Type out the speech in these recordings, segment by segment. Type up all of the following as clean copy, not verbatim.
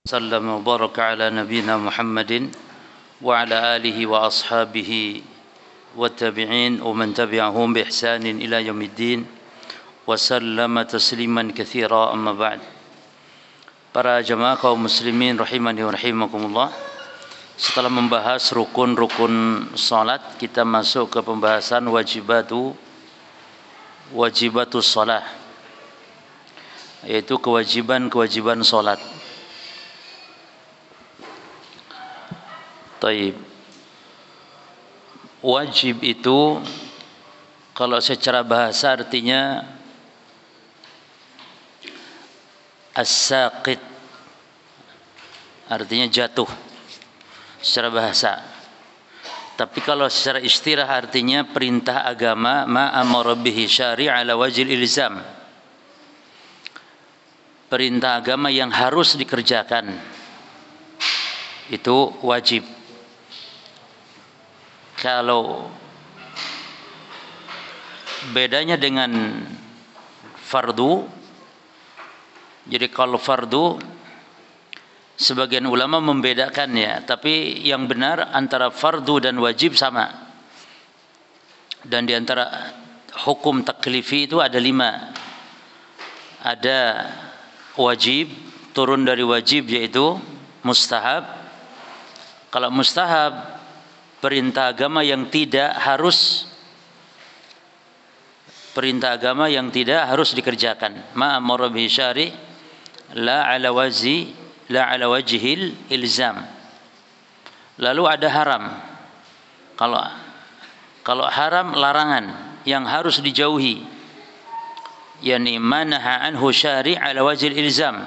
وسلم وبارك على نبينا محمد وعلى آله وأصحابه والتابعين ومن تبعهم بإحسان إلى يوم الدين وسلم تسليما كثيرا. أما بعد. Para jamaah kaum muslimin rahimani wa rahimakumullah, setelah membahas rukun-rukun salat, kita masuk ke pembahasan wajibatus salat, yaitu kewajiban salat. Taib. Wajib itu kalau secara bahasa artinya as-saqit, artinya jatuh secara bahasa. Tapi kalau secara istilah artinya perintah agama, ma amara bihi syari' ala wajhil ilzam. Perintah agama yang harus dikerjakan, itu wajib. Kalau bedanya dengan fardu, jadi kalau fardu sebagian ulama membedakannya, tapi yang benar antara fardu dan wajib sama. Dan di antara hukum taklifi itu ada 5. Ada wajib, turun dari wajib yaitu mustahab. Kalau mustahab, perintah agama yang tidak harus dikerjakan. Ma amara bihi syari' la ala wajhil ilzam. Lalu ada haram. Kalau haram, larangan yang harus dijauhi, yani manaha anhu syari' ala wajhil ilzam,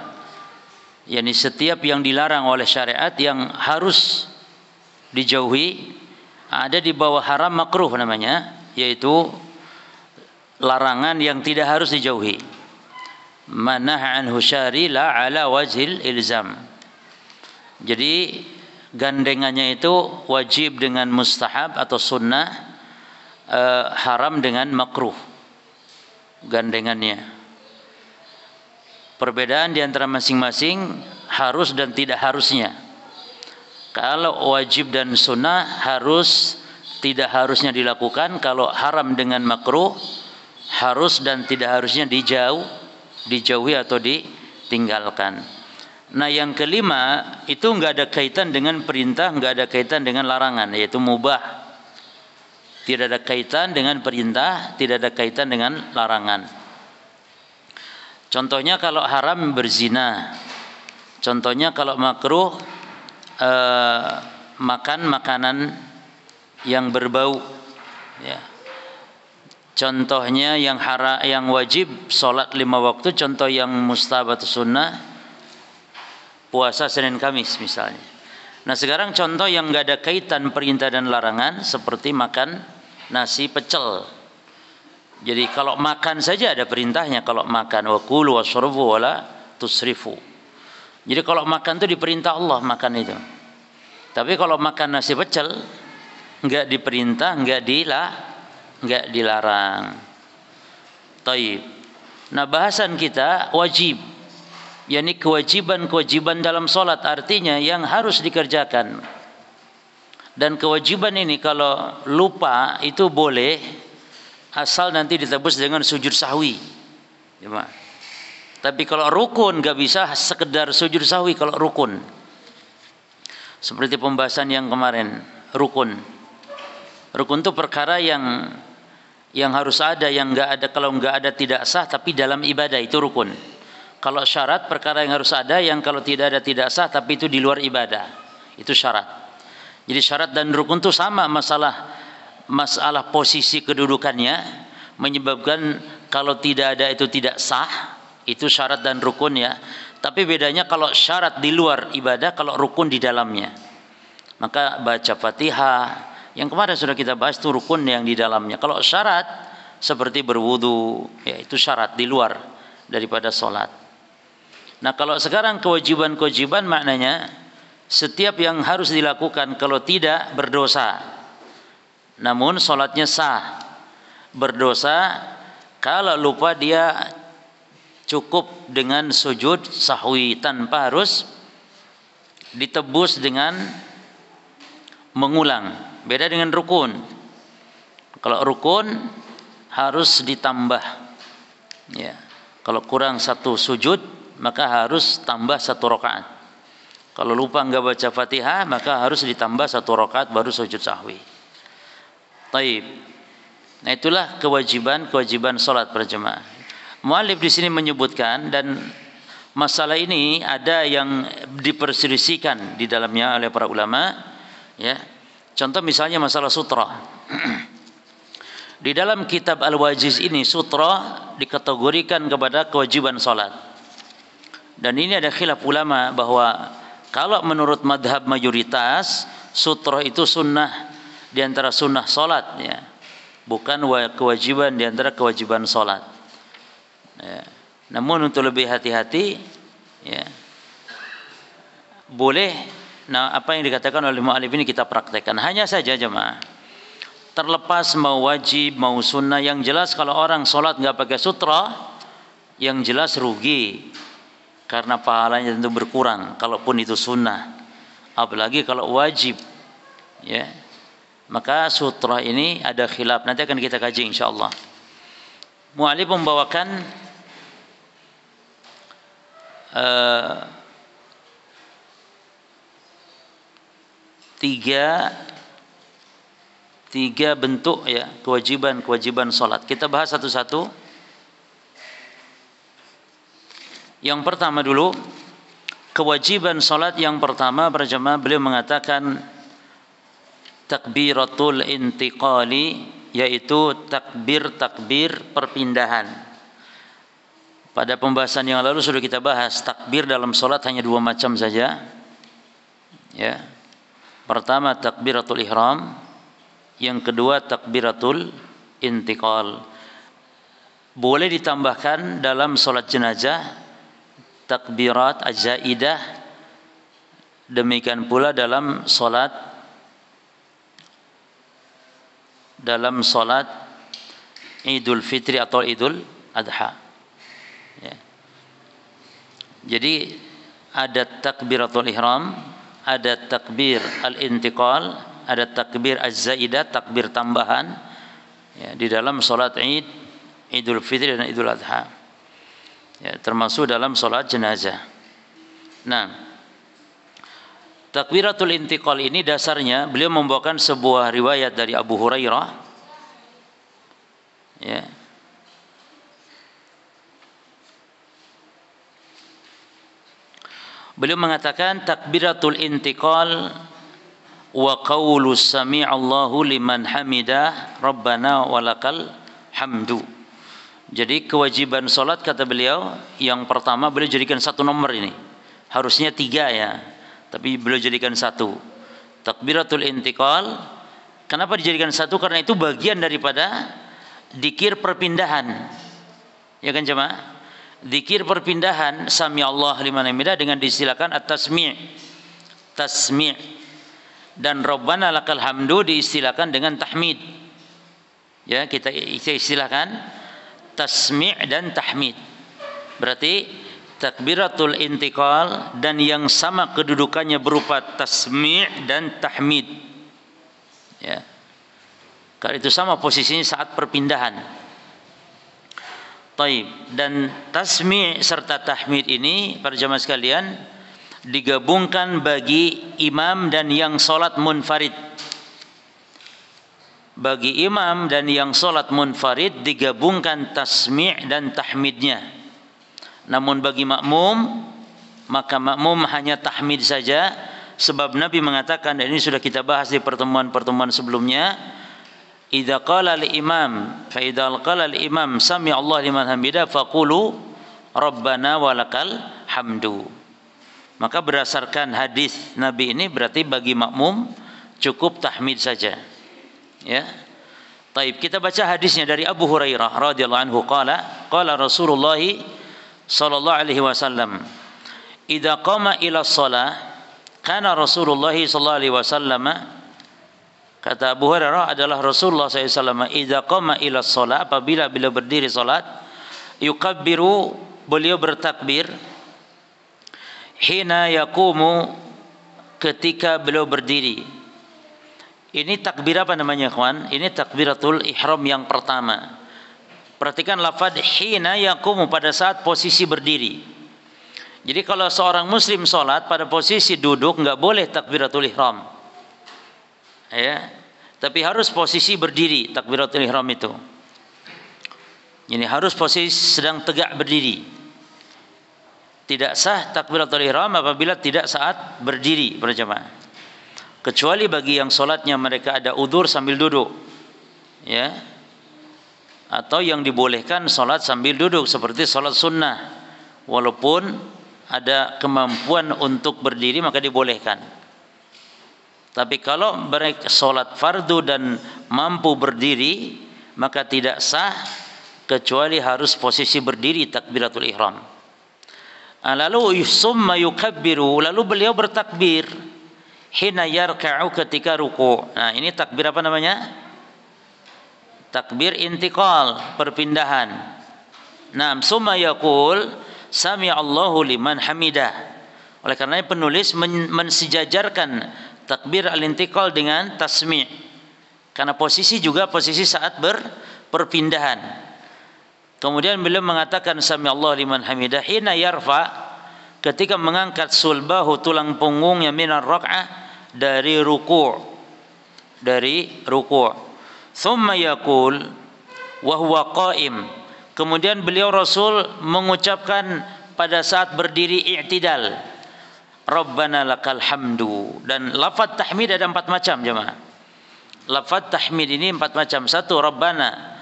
yani setiap yang dilarang oleh syariat yang harus dijauhi ada di bawah haram makruh namanya, yaitu larangan yang tidak harus dijauhi. Manaha anhu syari' la ala wajhil ilzam. Jadi gandengannya itu wajib dengan mustahab atau sunnah, haram dengan makruh, gandengannya. Perbedaan di antara masing-masing harus dan tidak harusnya. Kalau wajib dan sunnah harus, tidak harusnya dilakukan. Kalau haram dengan makruh, harus dan tidak harusnya dijauhi atau ditinggalkan. Nah, yang kelima itu enggak ada kaitan dengan perintah, enggak ada kaitan dengan larangan, yaitu mubah. Tidak ada kaitan dengan perintah, tidak ada kaitan dengan larangan. Contohnya kalau haram berzina. Contohnya kalau makruh makan makanan yang berbau, ya. Contohnya yang wajib salat 5 waktu. Contoh yang mustahab atau sunnah puasa Senin Kamis misalnya. Nah, sekarang contoh yang enggak ada kaitan perintah dan larangan seperti makan nasi pecel. Jadi kalau makan saja ada perintahnya, kalau makan wa kulu washrabu wala tusrifu. Jadi kalau makan itu diperintah Allah makan itu. Tapi kalau makan nasi pecel enggak diperintah, enggak dilarang. Taib. Nah, bahasan kita wajib, yakni kewajiban dalam salat, artinya yang harus dikerjakan. Dan kewajiban ini kalau lupa itu boleh, asal nanti ditebus dengan sujud sahwi. Ya, tapi kalau rukun enggak bisa sekedar sujud sahwi kalau rukun. Seperti pembahasan yang kemarin, rukun. Rukun itu perkara yang harus ada, yang enggak ada, kalau enggak ada tidak sah, tapi dalam ibadah itu rukun. Kalau syarat, perkara yang harus ada, yang kalau tidak ada tidak sah, tapi itu di luar ibadah. Itu syarat. Jadi syarat dan rukun itu sama, masalah posisi kedudukannya menyebabkan kalau tidak ada itu tidak sah. Itu syarat dan rukun, ya. Tapi bedanya kalau syarat di luar ibadah, kalau rukun di dalamnya. Maka baca Fatihah, yang kemarin sudah kita bahas itu rukun yang di dalamnya. Kalau syarat seperti berwudu, ya itu syarat di luar daripada salat. Nah, kalau sekarang kewajiban maknanya setiap yang harus dilakukan, kalau tidak berdosa. Namun salatnya sah. Berdosa kalau lupa dia cukup dengan sujud sahwi tanpa harus ditebus dengan mengulang. Beda dengan rukun. Kalau rukun harus ditambah. Ya. Kalau kurang satu sujud, maka harus tambah satu rakaat. Kalau lupa enggak baca Fatihah, maka harus ditambah satu rakaat baru sujud sahwi. Taib. Nah, itulah kewajiban salat berjamaah. Muallif di sini menyebutkan, dan masalah ini ada yang diperselisihkan di dalamnya oleh para ulama, ya. Contoh misalnya masalah sutra. Di dalam kitab Al-Wajiz ini sutra dikategorikan kepada kewajiban salat. Dan ini ada khilaf ulama bahwa kalau menurut madhab mayoritas sutra itu sunnah di antara sunnah salat, ya. Bukan kewajiban di antara kewajiban salat. Ya. Namun untuk lebih hati-hati, ya, boleh. Nah, apa yang dikatakan oleh mu'alif ini kita praktekkan. Hanya saja jemaah, terlepas mau wajib mau sunnah, yang jelas kalau orang sholat nggak pakai sutra, yang jelas rugi, karena pahalanya tentu berkurang. Kalaupun itu sunnah, apalagi kalau wajib, ya, maka sutra ini ada khilaf. Nanti akan kita kaji insyaallah. Mu'alif membawakan tiga bentuk, ya, kewajiban salat. Kita bahas satu-satu. Yang pertama dulu, kewajiban salat yang pertama berjamaah, beliau mengatakan takbiratul intiqali, yaitu takbir perpindahan. Pada pembahasan yang lalu sudah kita bahas, takbir dalam salat hanya dua macam saja. Ya. Pertama takbiratul ihram, yang kedua takbiratul intiqal. Boleh ditambahkan dalam salat jenazah takbirat az-zaidah, demikian pula dalam salat Idul Fitri atau Idul Adha. Ya. Jadi ada takbiratul ihram, ada takbir al-intiqal, ada takbir az-zaidah, takbir tambahan, ya, di dalam salat Idul Fitri dan Idul Adha, ya, termasuk dalam salat jenazah. Nah, takbiratul intiqal ini dasarnya beliau membawakan sebuah riwayat dari Abu Hurairah, ya. Beliau mengatakan takbiratul intiqal wa qaulu sami'allahu liman hamidah rabbana walakal hamdu. Jadi kewajiban salat kata beliau yang pertama beliau jadikan satu nomor ini. Harusnya tiga, ya, tapi beliau jadikan satu. Takbiratul intiqal. Kenapa dijadikan satu? Karena itu bagian daripada dzikir perpindahan. Ya kan jemaah? Dzikir perpindahan sami Allah liman hamidah dengan diistilahkan at-tasmi'. Tasmi'. Dan Rabbana lakal hamdu diistilahkan dengan tahmid. Ya, kita istilahkan tasmi' dan tahmid. Berarti takbiratul intiqal dan yang sama kedudukannya berupa tasmi' dan tahmid. Ya. Kalau itu sama posisinya saat perpindahan. Taib. Dan tasmi' serta tahmid ini para jamaah sekalian digabungkan bagi imam dan yang salat munfarid. Bagi imam dan yang salat munfarid digabungkan tasmi' dan tahmidnya. Namun bagi makmum, maka makmum hanya tahmid saja, sebab Nabi mengatakan, dan ini sudah kita bahas di pertemuan-pertemuan sebelumnya, idza qala al-imam fa idza qala al-imam sami Allah liman hamidah faqulu rabbana walakal hamdu. Maka berdasarkan hadis Nabi ini berarti bagi makmum cukup tahmid saja. Ya. Taib, kita baca hadisnya dari Abu Hurairah radhiyallahu anhu qala Rasulullah sallallahu alaihi wasallam idza qama ila shalah kana Rasulullah sallallahu alaihi wasallam. Kata Abu Hurairah adalah Rasulullah SAW idza qama ila shalah, apabila beliau berdiri salat, yukabbiru, beliau bertakbir, hina yaqumu, ketika beliau berdiri. Ini takbir apa namanya, ikhwan? Ini takbiratul ihram yang pertama. Perhatikan lafaz hina yaqumu, pada saat posisi berdiri. Jadi kalau seorang muslim sholat pada posisi duduk nggak boleh takbiratul ihram. Ya. Tapi harus posisi berdiri takbiratul ihram itu. Ini harus posisi sedang tegak berdiri. Tidak sah takbiratul ihram apabila tidak saat berdiri berjamaah. Kecuali bagi yang sholatnya mereka ada udzur sambil duduk, ya, atau yang dibolehkan sholat sambil duduk seperti sholat sunnah, walaupun ada kemampuan untuk berdiri maka dibolehkan. Tapi kalau mereka sholat fardu dan mampu berdiri maka tidak sah kecuali harus posisi berdiri takbiratul ihram. Lalu summa yukabbiru, lalu beliau bertakbir hina yarka'u, ketika ruku'. Nah, ini takbir apa namanya? Takbir intiqal, perpindahan. Nah, summa yaqul sami'allahu liman hamidah. Oleh karena penulis mensejajarkan takbir al-intiqal dengan tasmi'. Karena posisi juga posisi saat perpindahan. Kemudian beliau mengatakan sami'allahu liman hamidah hina yarfa, ketika mengangkat sulbahu, tulang punggungnya, minar rak'ah, dari ruku', thumma yaqul wa huwa qa'im, kemudian beliau Rasul mengucapkan pada saat berdiri i'tidal, Rabbana lakal hamdu. Dan lafaz tahmid ada 4 macam jemaah. Lafaz tahmid ini 4 macam. Satu, Rabbana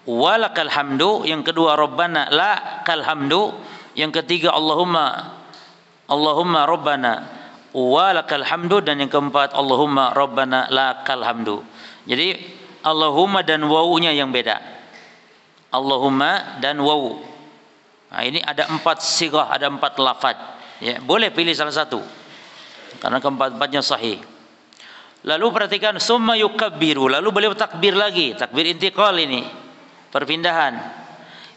walakal hamdu, yang kedua Rabbana lakal hamdu, yang ketiga Allahumma Rabbana walakal hamdu, dan yang keempat Allahumma Rabbana lakal hamdu. Jadi Allahumma dan wawunya yang beda. Allahumma dan wawu. Nah, ini ada 4 sighah, ada 4 lafaz. Ya, boleh pilih salah satu karena keempat-empatnya sahih. Lalu perhatikan summa yukabbiru, lalu beliau takbir lagi, takbir intiqal ini, perpindahan.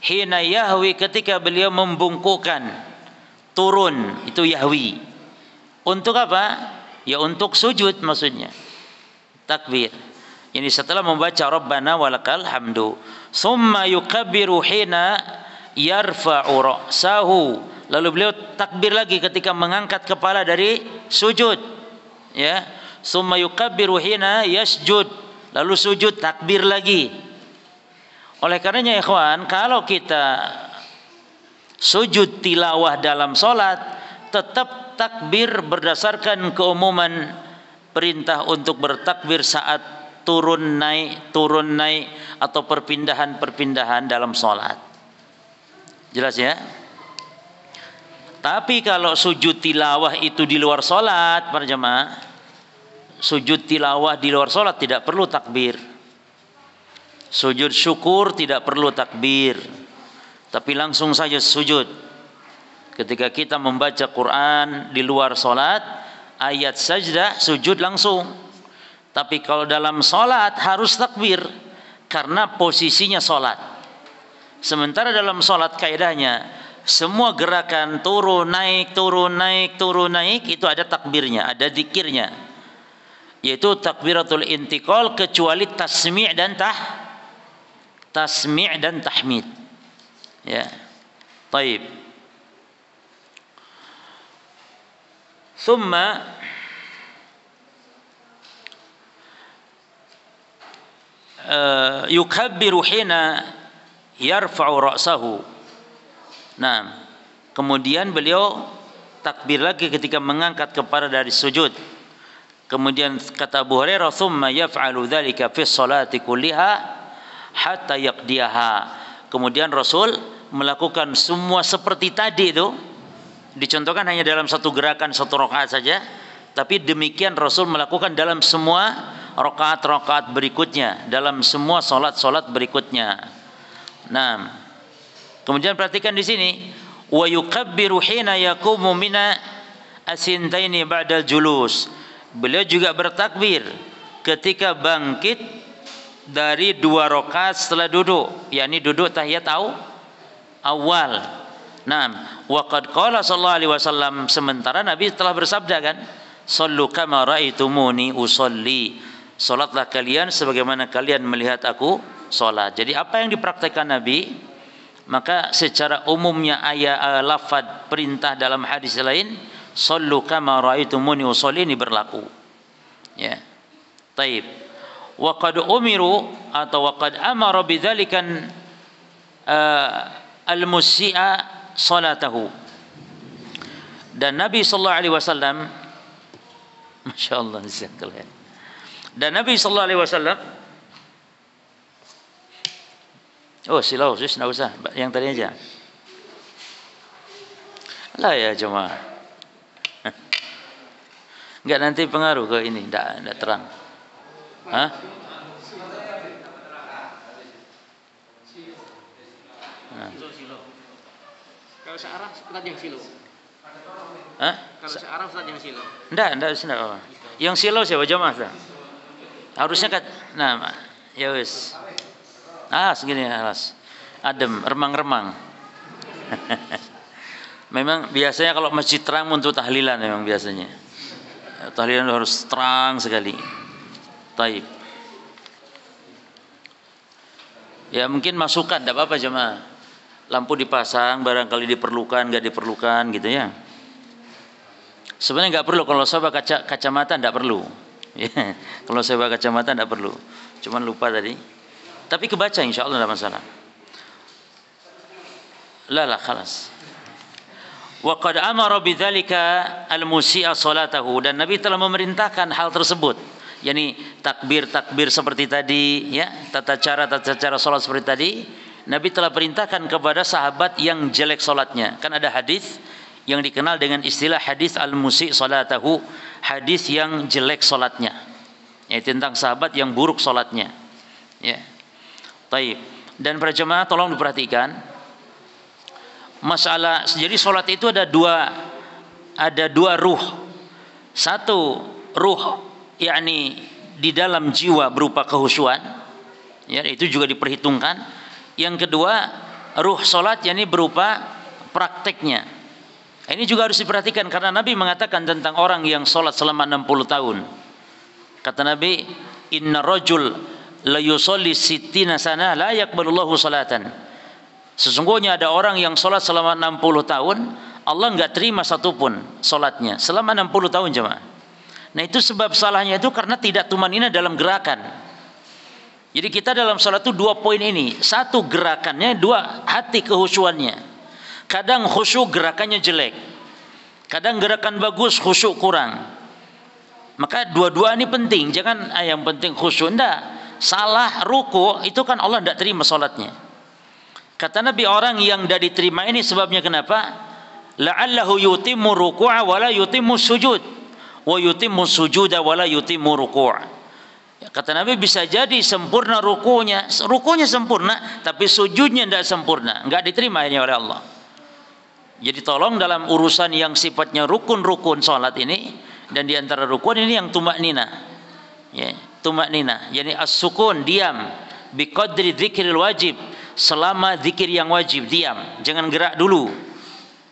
Hina yahwi, ketika beliau membungkukkan, turun, itu yahwi. Untuk apa? Ya untuk sujud maksudnya. Takbir. Ini setelah membaca Rabbana walakal hamdu. Summa yukabbiru hina yarfa'u ra'sahu. Lalu beliau takbir lagi ketika mengangkat kepala dari sujud. Ya. Summa yukabbiru hina yasjud. Lalu sujud, takbir lagi. Oleh karenanya ikhwan, kalau kita sujud tilawah dalam salat, tetap takbir berdasarkan keumuman perintah untuk bertakbir saat turun naik atau perpindahan dalam salat. Jelas ya? Tapi kalau sujud tilawah itu di luar salat, para jemaah, sujud tilawah di luar salat tidak perlu takbir. Sujud syukur tidak perlu takbir, tapi langsung saja sujud. Ketika kita membaca Quran di luar salat, ayat sajdah, sujud langsung. Tapi kalau dalam salat harus takbir karena posisinya salat. Sementara dalam salat kaidahnya semua gerakan turun naik itu ada takbirnya, ada zikirnya, yaitu takbiratul intiqal, kecuali tasmi' dan tahmid. Ya. Taib. Thumma yukabbiru hina yarfa'u ra'sahu. Nah, kemudian beliau takbir lagi ketika mengangkat kepala dari sujud. Kemudian kata Abu Hurairah, "Tsumma yaf'alu dzalika fi sholati kulliha hatta yaqdiyaha." Kemudian Rasul melakukan semua seperti tadi itu. Dicontohkan hanya dalam satu gerakan, satu rakaat saja, tapi demikian Rasul melakukan dalam semua rakaat-rakaat berikutnya, dalam semua salat-salat berikutnya. Nah, kemudian perhatikan di sini, wa yukabbiru hina yaqumu mina asintaini ba'dal julus. Beliau juga bertakbir ketika bangkit dari 2 rakaat setelah duduk, yakni duduk tahiyat awal. Nah, wa qad qala sallallahu alaihi wasallam, sementara Nabi telah bersabda kan, Sallu kama ra'aitumuni usolli. Salatlah kalian sebagaimana kalian melihat aku salat. Jadi apa yang dipraktekkan Nabi, maka secara umumnya ayat lafaz perintah dalam hadis lain, sallu kama ra'aitumuni usolli, ini berlaku. Ya. Taib. Wa qad umiru atau wa qad amara bidzalikan al-musi'a salatahu. Dan Nabi sallallahu alaihi wasallam, masyaallah, jazakallah. Dan Nabi sallallahu alaihi wasallam, silau, enggak usah, yang tadi aja. Lah ya jemaah. Enggak, nanti pengaruh ke ini, enggak terang. Hah? Kalau searah Ustaz yang silo. Hah? Kalau searah Ustaz yang silo. Enggak. Yang silo siapa jemaah? Harusnya ya wis. Segini alas. Adem, remang-remang. Memang biasanya kalau masjid terang untuk tahlilan memang biasanya. Tahlilan harus terang sekali. Taib. Ya mungkin masukan, tidak apa-apa jemaah. Lampu dipasang, barangkali diperlukan, nggak diperlukan gitu ya. Sebenarnya nggak perlu, kalau saya pakai kacamata nggak perlu. Ya, kalau saya pakai kacamata nggak perlu. Cuman lupa tadi. Tapi kebaca insya Allah tidak masalah. Khalas. Wa qad amara bidzalika al-musi'a salatahu, dan Nabi telah memerintahkan hal tersebut. Yani takbir seperti tadi, ya, tata cara salat seperti tadi, Nabi telah perintahkan kepada sahabat yang jelek salatnya. Kan ada hadis yang dikenal dengan istilah hadis al-musi' salatahu, hadis yang jelek salatnya. Yaitu tentang sahabat yang buruk salatnya. Ya. Taib. Dan para jemaah tolong diperhatikan masalah, jadi salat itu ada dua ruh. Satu ruh yakni di dalam jiwa berupa kehusuan, ya, itu juga diperhitungkan. Yang kedua, ruh salat yakni berupa prakteknya. Ini juga harus diperhatikan karena Nabi mengatakan tentang orang yang salat selama 60 tahun. Kata Nabi, "Inna rajul la yusalli sittina sana la yaqbalullahu salatan." Sesungguhnya ada orang yang salat selama 60 tahun, Allah enggak terima satupun salatnya selama 60 tahun jemaah. Nah itu sebab salahnya itu karena tidak tumanina dalam gerakan. Jadi kita dalam salat itu dua poin ini. Satu gerakannya, dua hati kehusuannya. Kadang khusyuk gerakannya jelek. Kadang gerakan bagus khusyuk kurang. Maka dua-dua ini penting. Jangan yang penting khusyuk. Enggak. Salah ruku itu kan Allah tidak terima salatnya. Kata Nabi, orang yang tidak diterima ini sebabnya kenapa? La'allahu yutimmu ruku'a wa la yutimmu sujud. Wa yutimmu sujuda wa la yutimmu ruku'. Kata Nabi, bisa jadi sempurna rukunya sempurna, tapi sujudnya tidak sempurna, enggak diterima ini oleh Allah. Jadi tolong dalam urusan yang sifatnya rukun-rukun salat ini, dan di antara rukun ini yang tumaknina. Ya, tumaknina, yani as-sukun, diam, biqadri dzikril wajib, selama zikir yang wajib diam, jangan gerak dulu.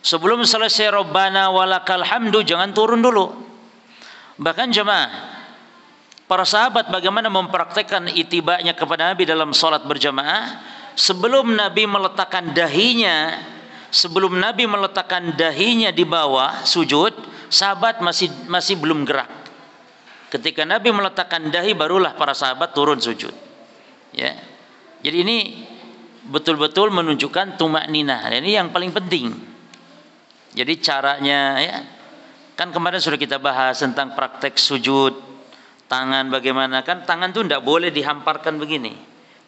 Sebelum selesai Rabbana walakal hamdu jangan turun dulu. Bahkan jemaah, para sahabat bagaimana mempraktekkan itibanya kepada Nabi dalam salat berjamaah, sebelum Nabi meletakkan dahinya di bawah sujud, sahabat masih belum gerak. Ketika Nabi meletakkan dahi, barulah para sahabat turun sujud. Ya. Jadi ini betul-betul menunjukkan tumakninah. Ini yang paling penting. Jadi caranya, ya, kan kemarin sudah kita bahas tentang praktek sujud tangan, bagaimana kan tangan tuh tidak boleh dihamparkan begini,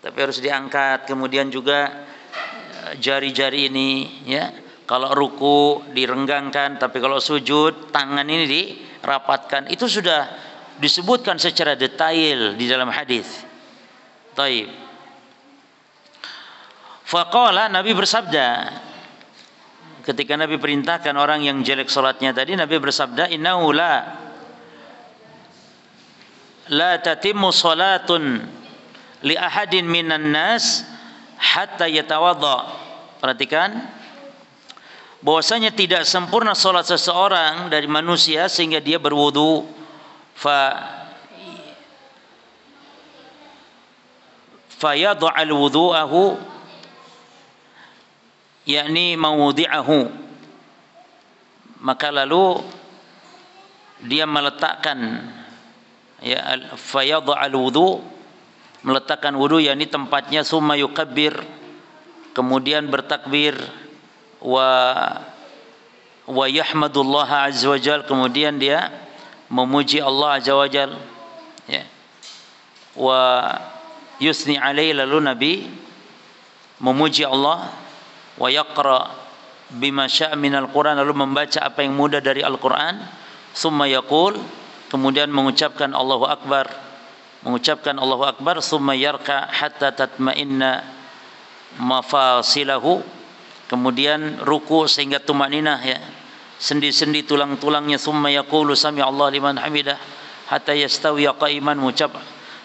tapi harus diangkat. Kemudian juga jari-jari ini, ya, kalau ruku direnggangkan, tapi kalau sujud tangan ini dirapatkan. Itu sudah disebutkan secara detail di dalam hadis. Taib. Faqala, Nabi bersabda, ketika Nabi perintahkan orang yang jelek salatnya tadi, Nabi bersabda, innahu la tatimmu salatun li ahadin minan nas hatta yatawadda. Perhatikan, bahwasanya tidak sempurna salat seseorang dari manusia sehingga dia berwudu fayad'al wudu'ahu, yakni mawdi'ahu, maka lalu dia meletakkan, ya, fayad'al wudu', meletakkan wudu yakni tempatnya, summa yukabbir, kemudian bertakbir, wa yahmadullah azza wajal, kemudian dia memuji Allah azza wajal, ya, wa yusni alaihi, lalu Nabi memuji Allah, wa yaqra bima syaa minal Quran, lalu membaca apa yang mudah dari Al-Quran, summa yaqul, kemudian mengucapkan Allahu Akbar, summa yarka hatta tatma'inna mafasilahu, kemudian ruku sehingga tumaninah, ya, sendi-sendi tulang-tulangnya, summa yaqulu sami Allah liman hamidah hatta yastawi qa'iman, mengucap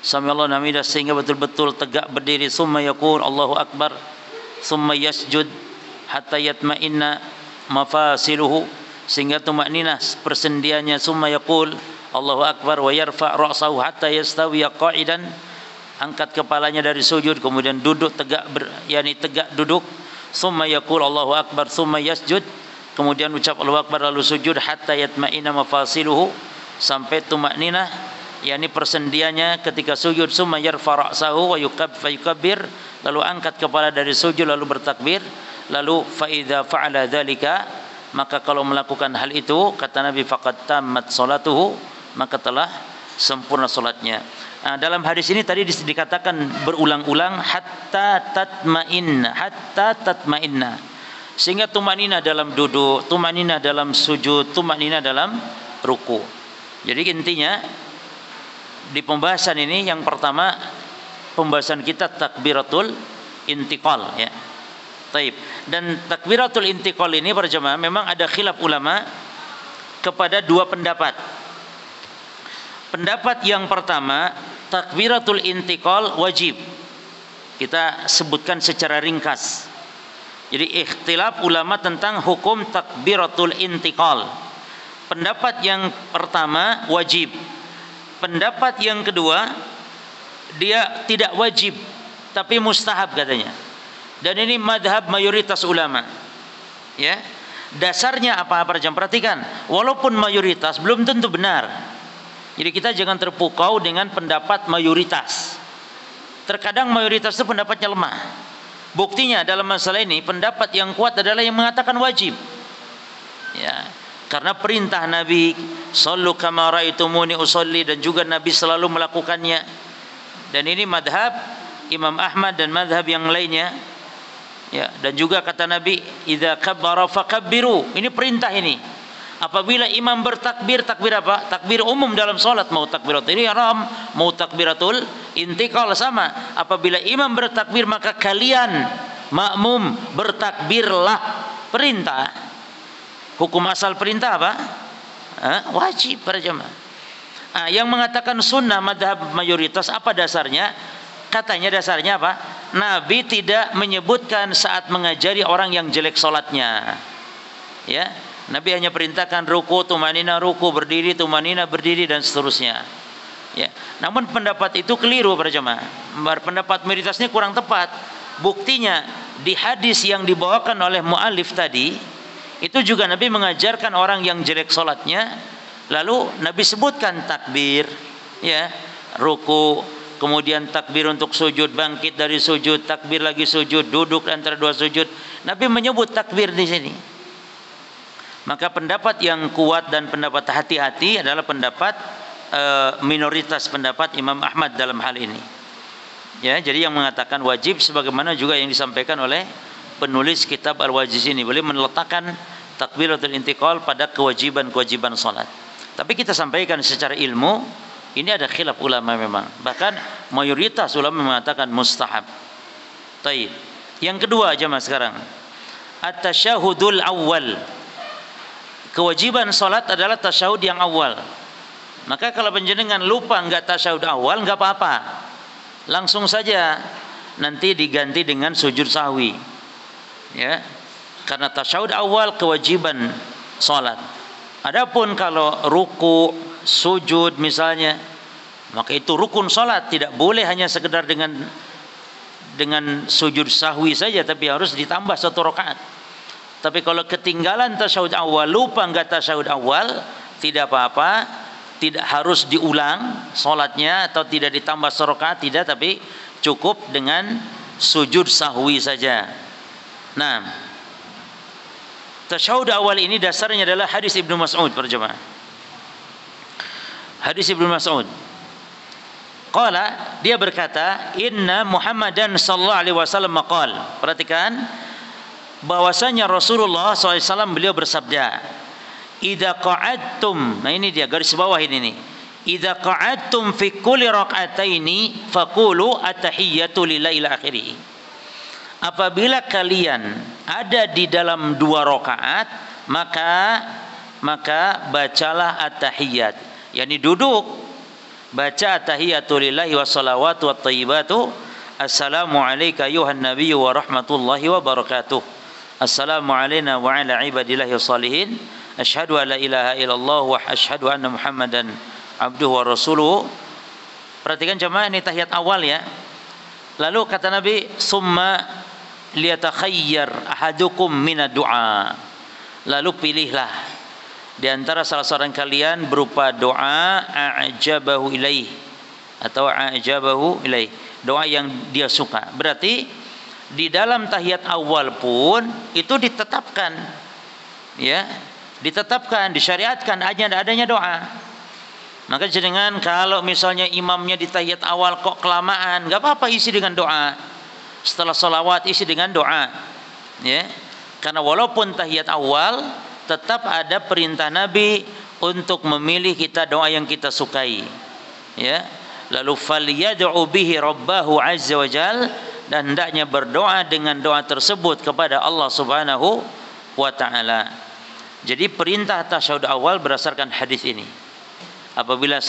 sami Allah liman hamidah sehingga betul-betul tegak berdiri, summa yaqul Allahu Akbar, summa yasjud hatta yatma'inna mafasiluhu, sehingga tumaninah persendiannya, summa yaqul Allahu Akbar, wa yarfa' ra'sahu hatta yastawi qa'idan, angkat kepalanya dari sujud, kemudian duduk tegak, yakni tegak duduk, summa yaqul Allahu Akbar, summa yasjud, kemudian ucap Allahu Akbar lalu sujud, hatta yatma'inna mafasiluhu, sampai tumakninah, yakni persendiannya ketika sujud, summa yarfa' ra'sahu wa yukabbir, lalu angkat kepala dari sujud lalu bertakbir, lalu fa idza fa'ala dzalika, maka kalau melakukan hal itu, kata Nabi, faqad tammat salatuhu, maka telah sempurna salatnya. Nah, dalam hadis ini tadi dikatakan berulang-ulang hatta tatma'inna, sehingga tumanina dalam duduk, tumanina dalam sujud, tumanina dalam ruku. Jadi intinya di pembahasan ini, yang pertama pembahasan kita takbiratul intiqal, ya. Taib. Dan takbiratul intiqal ini para jemaah memang ada khilaf ulama kepada dua pendapat. Pendapat yang pertama, takbiratul intiqal wajib. Kita sebutkan secara ringkas. Jadi ikhtilaf ulama tentang hukum takbiratul intiqal. Pendapat yang pertama wajib. Pendapat yang kedua, dia tidak wajib tapi mustahab katanya. Dan ini madhab mayoritas ulama, ya. Dasarnya apa para jemaah? Perhatikan, walaupun mayoritas belum tentu benar. Jadi kita jangan terpukau dengan pendapat mayoritas. Terkadang mayoritas itu pendapatnya lemah. Buktinya dalam masalah ini pendapat yang kuat adalah yang mengatakan wajib, ya. Karena perintah Nabi, sallu kama ra'aitumuni usolli, dan juga Nabi selalu melakukannya. Dan ini madhab Imam Ahmad dan madhab yang lainnya, ya. Dan juga kata Nabi, idza kabbara fakabbiru, ini perintah ini. Apabila imam bertakbir, takbir apa? Takbir umum dalam salat, mau takbiratul ihram, mau takbiratul intiqal sama. Apabila imam bertakbir, maka kalian makmum bertakbirlah. Perintah. Hukum asal perintah apa? Wajib para jemaah. Yang mengatakan sunnah madhab mayoritas, apa dasarnya? Katanya dasarnya apa? Nabi tidak menyebutkan saat mengajari orang yang jelek salatnya, ya. Nabi hanya perintahkan ruku, tumanina ruku, berdiri, tumanina berdiri, dan seterusnya, ya. Namun pendapat itu keliru para jemaah. Pendapat mayoritasnya kurang tepat. Buktinya di hadis yang dibawakan oleh muallif tadi, itu juga Nabi mengajarkan orang yang jelek salatnya, lalu Nabi sebutkan takbir, ya, ruku, kemudian takbir untuk sujud, bangkit dari sujud, takbir lagi sujud, duduk antara dua sujud. Nabi menyebut takbir di sini. Maka pendapat yang kuat dan pendapat hati-hati adalah pendapat minoritas, pendapat Imam Ahmad dalam hal ini, ya. Jadi yang mengatakan wajib, sebagaimana juga yang disampaikan oleh penulis kitab Al-Wajiz ini, boleh meletakkan takbiratul intiqal pada kewajiban-kewajiban salat. Tapi kita sampaikan secara ilmu, ini ada khilaf ulama memang. Bahkan mayoritas ulama mengatakan mustahab. Taib. Yang kedua jemaah sekarang, at-tasyahudul awal. Kewajiban salat adalah tasyahud yang awal. Maka kalau penjenengan lupa enggak tasyahud awal, enggak apa-apa. Langsung saja nanti diganti dengan sujud sahwi, ya. Karena tasyahud awal kewajiban salat. Adapun kalau ruku, sujud misalnya, maka itu rukun salat, tidak boleh hanya sekedar dengan sujud sahwi saja, tapi harus ditambah 1 rakaat. Tapi kalau ketinggalan tasyahud awal, lupa enggak tasyahud awal, tidak apa-apa, tidak harus diulang salatnya atau tidak ditambah 1 rakaat, tidak, tapi cukup dengan sujud sahwi saja. Nah, tasyahud awal ini dasarnya adalah hadis Ibnu Mas'ud, para jemaah. Hadis Ibnu Mas'ud. Qala, dia berkata, inna Muhammadan sallallahu alaihi wasallam maqal. Perhatikan bahwasanya Rasulullah SAW beliau bersabda, idza qa'adtum, nah ini dia garis bawah ini nih, idza qa'adtum fi kulli rak'ataini faqulu at-tahiyyatu lillahi ila akhirih. Apabila kalian ada di dalam 2 rakaat, maka bacalah at-tahiyyat, yakni duduk, baca at-tahiyyatu lillahi wassalawatu wattayyibatu, assalamu alayka ayuhan nabiyyu wa rahmatullahi wa barakatuh, assalamu alayna wa ala ibadillahi salihin, asyhadu an la ilaha illallah wa asyhadu anna muhammadan abduhu wa rasuluhu. Perhatikan jemaah, ini tahiyat awal ya. Lalu kata Nabi, summa liyatakhayyar ahadukum minad du'a. Lalu pilihlah di antara salah seorang kalian berupa doa a'jabahu ilaih atau a'jabahu ilaih, doa yang dia suka. Berarti di dalam tahiyat awal pun itu ditetapkan, ya, ditetapkan, disyariatkan adanya doa. Maka jenengan kalau misalnya imamnya di tahiyat awal kok kelamaan, enggak apa-apa, isi dengan doa. Setelah salawat isi dengan doa, ya. Karena walaupun tahiyat awal tetap ada perintah Nabi untuk memilih kita doa yang kita sukai, ya. Lalu falyad'u bihi rabbahu azza wa jal, dan hendaknya berdoa dengan doa tersebut kepada Allah Subhanahu wa taala. Jadi perintah tasyahud awal berdasarkan hadis ini. Apabila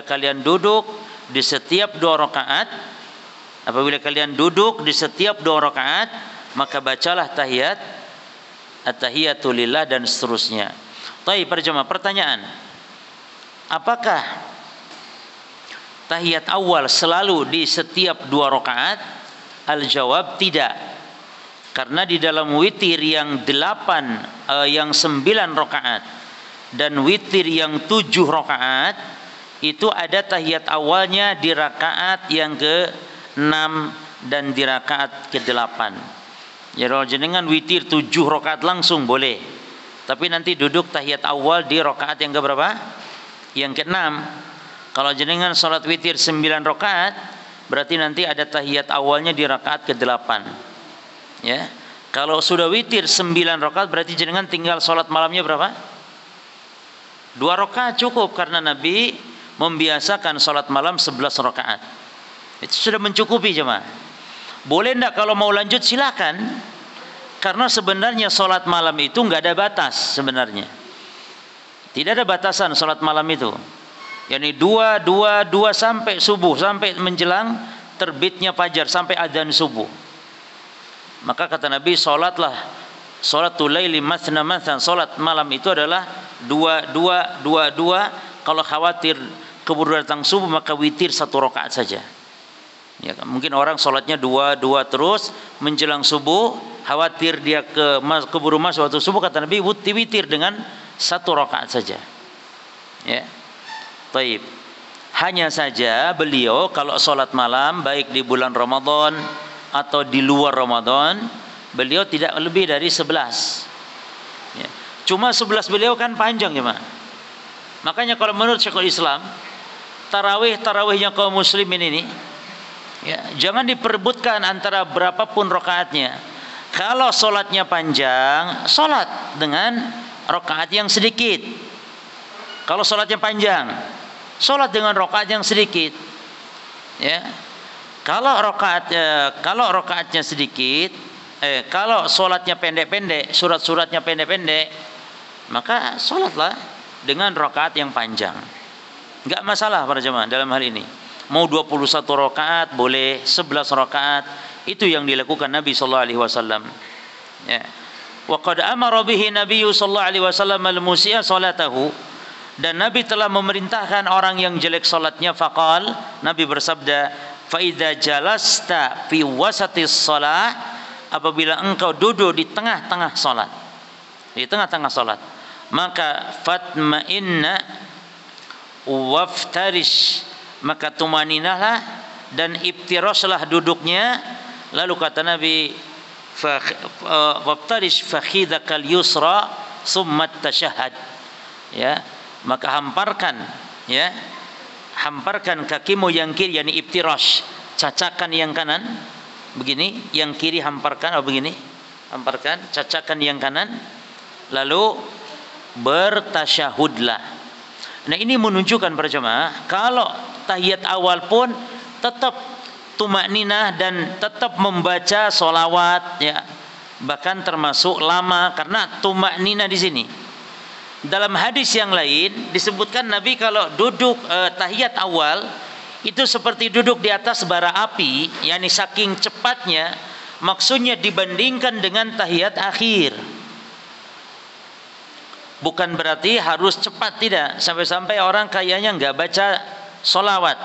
kalian duduk di setiap 2 rakaat, maka bacalah tahiyat, at-tahiyatu lillah dan seterusnya. Baik, para jemaah, pertanyaan, apakah tahiyat awal selalu di setiap 2 rakaat? Al-jawab tidak. Karena di dalam witir yang 9 rakaat dan witir yang 7 rakaat itu ada tahiyat awalnya di rakaat yang ke-6 dan di rakaat ke-8. Ya, kalau jenengan witir 7 rakaat langsung boleh, tapi nanti duduk tahiyat awal di rakaat yang ke-berapa? Yang ke-6. Kalau jenengan salat witir 9 rakaat, berarti nanti ada tahiyat awalnya di rakaat ke-8. Ya. Kalau sudah witir 9 rakaat, berarti jenengan tinggal salat malamnya berapa? 2 rakaat cukup, karena Nabi membiasakan salat malam 11 rakaat. Itu sudah mencukupi jemaah. Boleh enggak kalau mau lanjut silakan. Karena sebenarnya salat malam itu enggak ada batas sebenarnya. Tidak ada batasan salat malam itu. Yani 2 sampai subuh, sampai menjelang terbitnya fajar, sampai adzan subuh. Maka kata Nabi, salatlah salatul laili mathna mathan, salat malam itu adalah 2. Kalau khawatir keburu datang subuh, maka witir 1 rakaat saja. Ya, mungkin orang salatnya 2 terus menjelang subuh, khawatir dia keburu masuk waktu subuh, kata Nabi witir dengan 1 rakaat saja. Ya. Baik. Hanya saja beliau kalau salat malam baik di bulan Ramadan atau di luar Ramadan, beliau tidak lebih dari 11. Ya. Cuma 11 beliau kan panjang ya, Mak. Makanya kalau menurut Syekhul Islam, tarawihnya kaum muslimin ini, ya, jangan diperebutkan antara berapapun rakaatnya. Kalau solatnya panjang, solat dengan rakaat yang sedikit. Kalau solatnya panjang, solat dengan rakaat yang sedikit. Ya. Kalau rakaatnya sedikit, kalau solatnya pendek-pendek, surat-suratnya pendek-pendek, maka solatlah dengan rakaat yang panjang. Enggak masalah para jemaah dalam hal ini. Mau 21 rakaat boleh, 11 rakaat, itu yang dilakukan Nabi sallallahu alaihi wasallam. Ya. Wa qad amara bihi Nabi sallallahu alaihi wasallam al-musii'a salatahu, dan Nabi telah memerintahkan orang yang jelek salatnya. Faqal, Nabi bersabda, fa idza jalasta fi wasatis shalah, apabila engkau duduk di tengah-tengah salat, di tengah-tengah salat, maka fatma'inna waftarish, maka tumaninahlah dan iftirashlah duduknya. Lalu kata Nabi, waftarish fakhidakal yusra summa tashahhad, ya, maka hamparkan, ya, hamparkan kakimu yang kiri, yakni iftirash, cacakan yang kanan begini, yang kiri hamparkan, begini, hamparkan, cacakan yang kanan, lalu bertasyahudlah. Nah, ini menunjukkan para jemaah, kalau tahiyat awal pun tetap tumakninah dan tetap membaca sholawat, ya, bahkan termasuk lama, karena tumakninah di sini. Dalam hadis yang lain disebutkan Nabi kalau duduk tahiyat awal itu seperti duduk di atas bara api, yakni saking cepatnya, maksudnya dibandingkan dengan tahiyat akhir. Bukan berarti harus cepat, tidak. Sampai-sampai orang kayaknya nggak baca sholawat,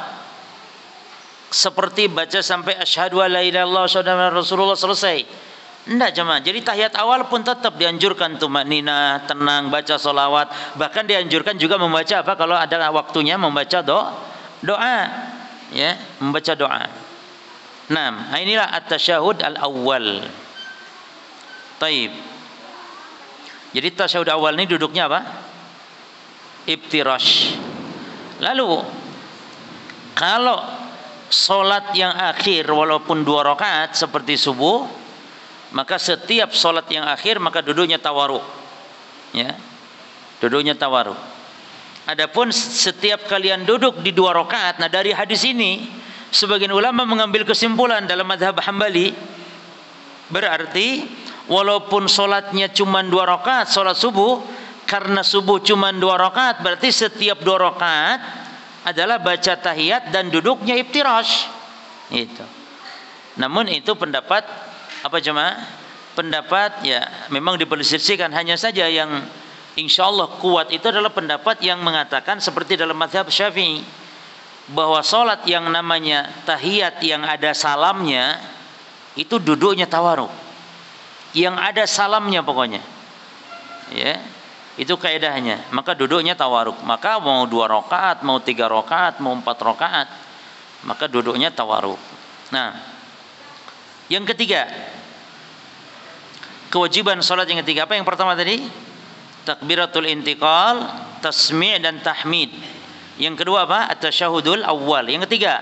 seperti baca sampai asyhadu alla ilaha illallah wa asyhadu anna rasulullah selesai. Tidak jemaah. Jadi tahiyat awal pun tetap dianjurkan tumakninah, tenang, baca sholawat. Bahkan dianjurkan juga membaca apa kalau ada waktunya, membaca doa, ya, membaca doa. Nah, inilah at-tasyahud al-awwal. Taib. Jadi tasyahud awal ini duduknya apa? Iftirash. Lalu kalau solat yang akhir walaupun 2 rakaat seperti subuh, maka setiap solat yang akhir maka duduknya tawaruk, ya, duduknya tawaruk. Adapun setiap kalian duduk di 2 rakaat, nah dari hadis ini sebagian ulama mengambil kesimpulan dalam mazhab Hambali, berarti walaupun solatnya cuma 2 rakaat solat subuh, karena subuh cuma 2 rakaat, berarti setiap 2 rakaat adalah baca tahiyat dan duduknya iftirash. Itu. Namun itu pendapat apa jemaah? Pendapat, ya, memang diperselisihkan. Hanya saja yang insyaallah kuat itu adalah pendapat yang mengatakan seperti dalam mazhab Syafi'i, bahwa solat yang namanya tahiyat yang ada salamnya itu duduknya tawaruk, yang ada salamnya pokoknya, ya, itu kaidahnya. Maka duduknya tawaruk. Maka mau 2 rakaat, mau 3 rakaat, mau 4 rakaat, maka duduknya tawaruk. Nah, yang ketiga, kewajiban salat yang ketiga apa? Yang pertama tadi takbiratul intiqal, tasmi' dan tahmid. Yang kedua apa? At-tasyahudul awal. Yang ketiga,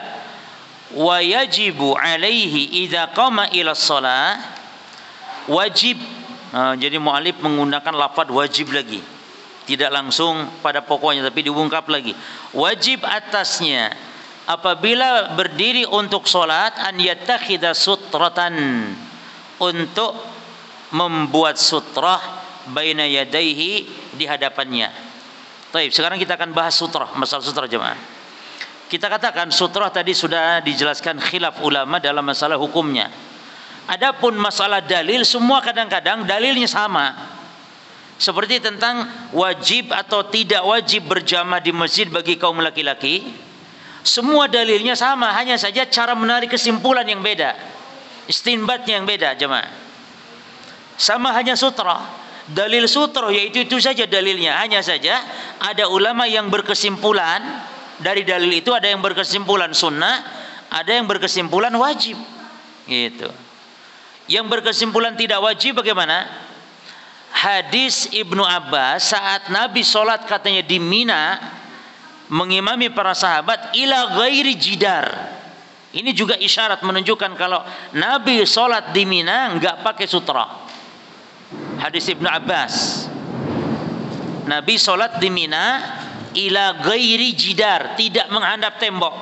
wa yajibu alaihi idza qama ila shalah, wajib. Jadi mu'alif menggunakan lafaz wajib lagi, tidak langsung pada pokoknya tapi diungkap lagi. Wajib atasnya apabila berdiri untuk sholat, an yattakhidha sutratan, untuk membuat sutrah baina yadaihi, di hadapannya. Baik, sekarang kita akan bahas sutrah, masalah sutrah jemaah. Kita katakan sutrah tadi sudah dijelaskan khilaf ulama dalam masalah hukumnya. Adapun masalah dalil, semua kadang-kadang dalilnya sama. Seperti tentang wajib atau tidak wajib berjamaah di masjid bagi kaum laki-laki, semua dalilnya sama, hanya saja cara menarik kesimpulan yang beda, istinbatnya yang beda jemaah. Sama hanya sutra, dalil sutra yaitu itu saja dalilnya, hanya saja ada ulama yang berkesimpulan dari dalil itu, ada yang berkesimpulan sunnah, ada yang berkesimpulan wajib, gitu. Yang berkesimpulan tidak wajib bagaimana? Hadis Ibnu Abbas saat Nabi sholat katanya di Mina mengimami para sahabat ila ghairi jidar. Ini juga isyarat menunjukkan kalau Nabi sholat di Mina enggak pakai sutra. Hadis Ibnu Abbas, Nabi sholat di Mina ila ghairi jidar, tidak menghadap tembok,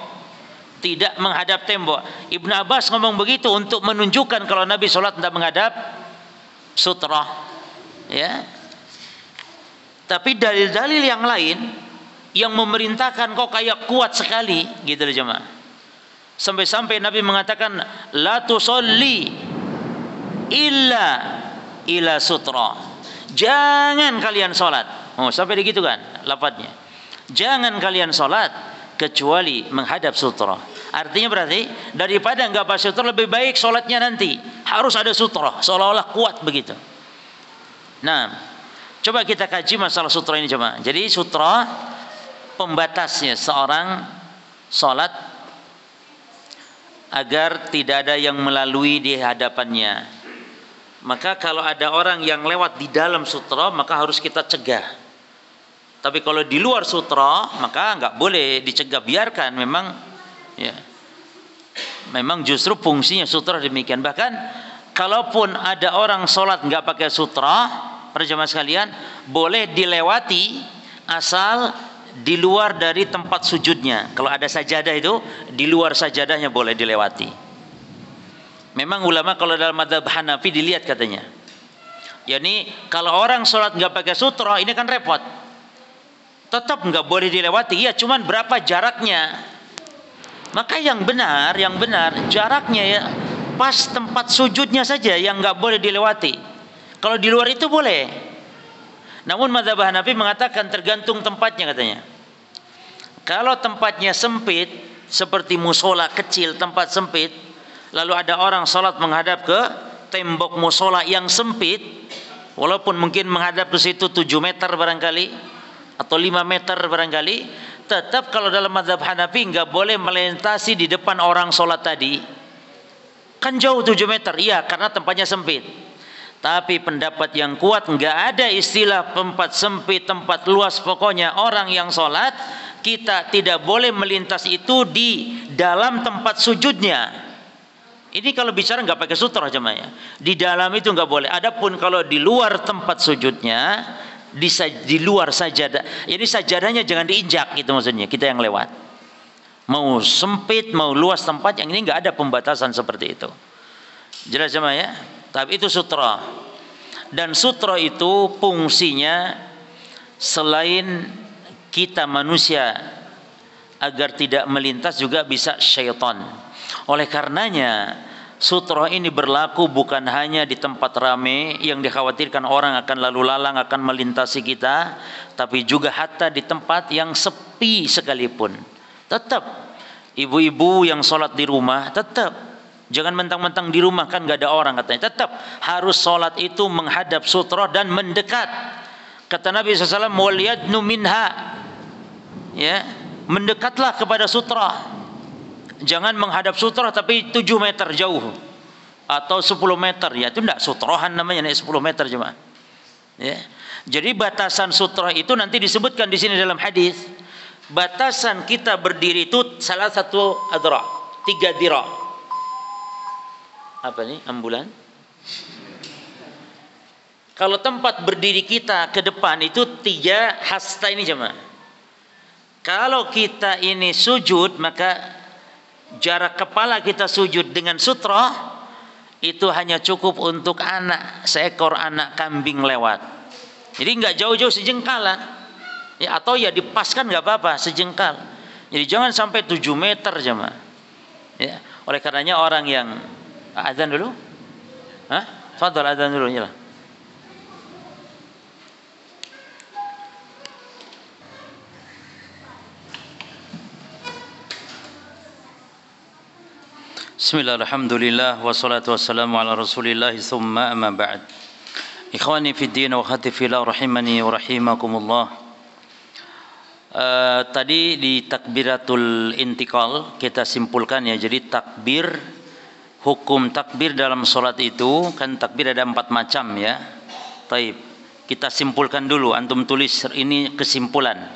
tidak menghadap tembok. Ibnu Abbas ngomong begitu untuk menunjukkan kalau Nabi sholat tidak menghadap sutra, ya. Tapi dalil-dalil yang lain yang memerintahkan kok kayak kuat sekali, gitu loh jemaah. Sampai-sampai Nabi mengatakan la tusolli illa ila sutra. Jangan kalian salat. Oh, sampai begitu kan lafadznya. Jangan kalian salat kecuali menghadap sutra. Artinya berarti daripada enggak pakai sutra lebih baik salatnya nanti harus ada sutra, seolah-olah kuat begitu. Nah, coba kita kaji masalah sutra ini coba. Jadi sutra pembatasnya seorang salat agar tidak ada yang melalui di hadapannya. Maka kalau ada orang yang lewat di dalam sutra maka harus kita cegah. Tapi kalau di luar sutra maka nggak boleh dicegah, biarkan. Memang justru fungsinya sutra demikian. Bahkan kalaupun ada orang sholat nggak pakai sutra, para jemaah sekalian, boleh dilewati asal di luar dari tempat sujudnya. Kalau ada sajadah itu di luar sajadahnya boleh dilewati. Memang ulama kalau dalam mazhab Hanafi dilihat katanya, yakni kalau orang sholat nggak pakai sutra ini kan repot, tetap nggak boleh dilewati. Ya cuman berapa jaraknya? Maka yang benar jaraknya ya pas tempat sujudnya saja yang nggak boleh dilewati. Kalau di luar itu boleh. Namun mazhab Hanafi mengatakan tergantung tempatnya katanya. Kalau tempatnya sempit seperti musola kecil, tempat sempit, lalu ada orang sholat menghadap ke tembok musola yang sempit, walaupun mungkin menghadap ke situ 7 meter barangkali atau 5 meter barangkali, tetap kalau dalam mazhab Hanafi nggak boleh melintasi di depan orang sholat tadi. Kan jauh 7 meter, iya karena tempatnya sempit. Tapi pendapat yang kuat nggak ada istilah tempat sempit, tempat luas, pokoknya orang yang sholat kita tidak boleh melintas itu di dalam tempat sujudnya. Ini kalau bicara nggak pakai sutra jemaah ya. Di dalam itu nggak boleh. Adapun kalau di luar tempat sujudnya, di luar sajadah, jadi sajadahnya jangan diinjak gitu maksudnya. Kita yang lewat. Mau sempit, mau luas tempat, yang ini nggak ada pembatasan seperti itu. Jelas jemaah ya. Tapi itu sutra. Dan sutra itu fungsinya selain kita manusia agar tidak melintas juga bisa syaitan. Oleh karenanya sutra ini berlaku bukan hanya di tempat ramai yang dikhawatirkan orang akan lalu lalang akan melintasi kita, tapi juga hatta di tempat yang sepi sekalipun. Tetap ibu-ibu yang sholat di rumah tetap jangan mentang-mentang di rumah kan nggak ada orang katanya, tetap harus sholat itu menghadap sutra dan mendekat. Kata Nabi SAW, waliyadnu minha, ya, mendekatlah kepada sutra. Jangan menghadap sutra tapi 7 meter jauh atau 10 meter, ya itu tidak sutrohan namanya, 10 meter cuma. Ya. Jadi batasan sutra itu nanti disebutkan di sini dalam hadis. Batasan kita berdiri itu salah satu adra, 3 dira. Apa nih? Ambulan? Kalau tempat berdiri kita ke depan itu 3 hasta ini jemaah. Kalau kita ini sujud maka jarak kepala kita sujud dengan sutra itu hanya cukup untuk seekor anak kambing lewat. Jadi nggak jauh-jauh sejengkal lah. Ya, atau ya dipaskan nggak apa-apa sejengkal. Jadi jangan sampai 7 meter jemaah. Ya, oleh karenanya orang yang azan dulu? Hah? Fadhal azan dulu ya. Bismillah, alhamdulillah, wassalatu wassalamu ala rasulillah, thumma amma ba'd. Ikhwani fid din wa akhwati fillah rahimani wa rahimakumullah. Tadi di takbiratul intikal kita simpulkan ya. Jadi takbir, hukum takbir dalam sholat itu kan takbir ada 4 macam ya. Taib. Kita simpulkan dulu, antum tulis ini kesimpulan.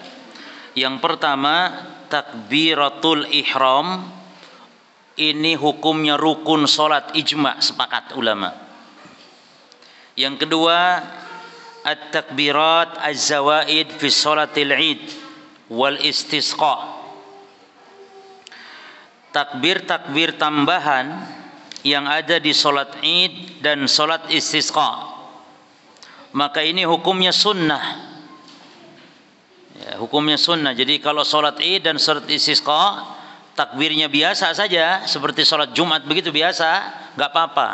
Yang pertama takbiratul ihram. Ini hukumnya rukun sholat, ijma' sepakat ulama. Yang kedua at-takbirat az-zawaid fi sholatil id wal istisqa. Takbir-takbir tambahan yang ada di sholat id dan sholat istisqa, maka ini hukumnya sunnah ya, hukumnya sunnah. Jadi kalau sholat id dan sholat istisqa takbirnya biasa saja seperti sholat Jumat begitu biasa, nggak apa-apa.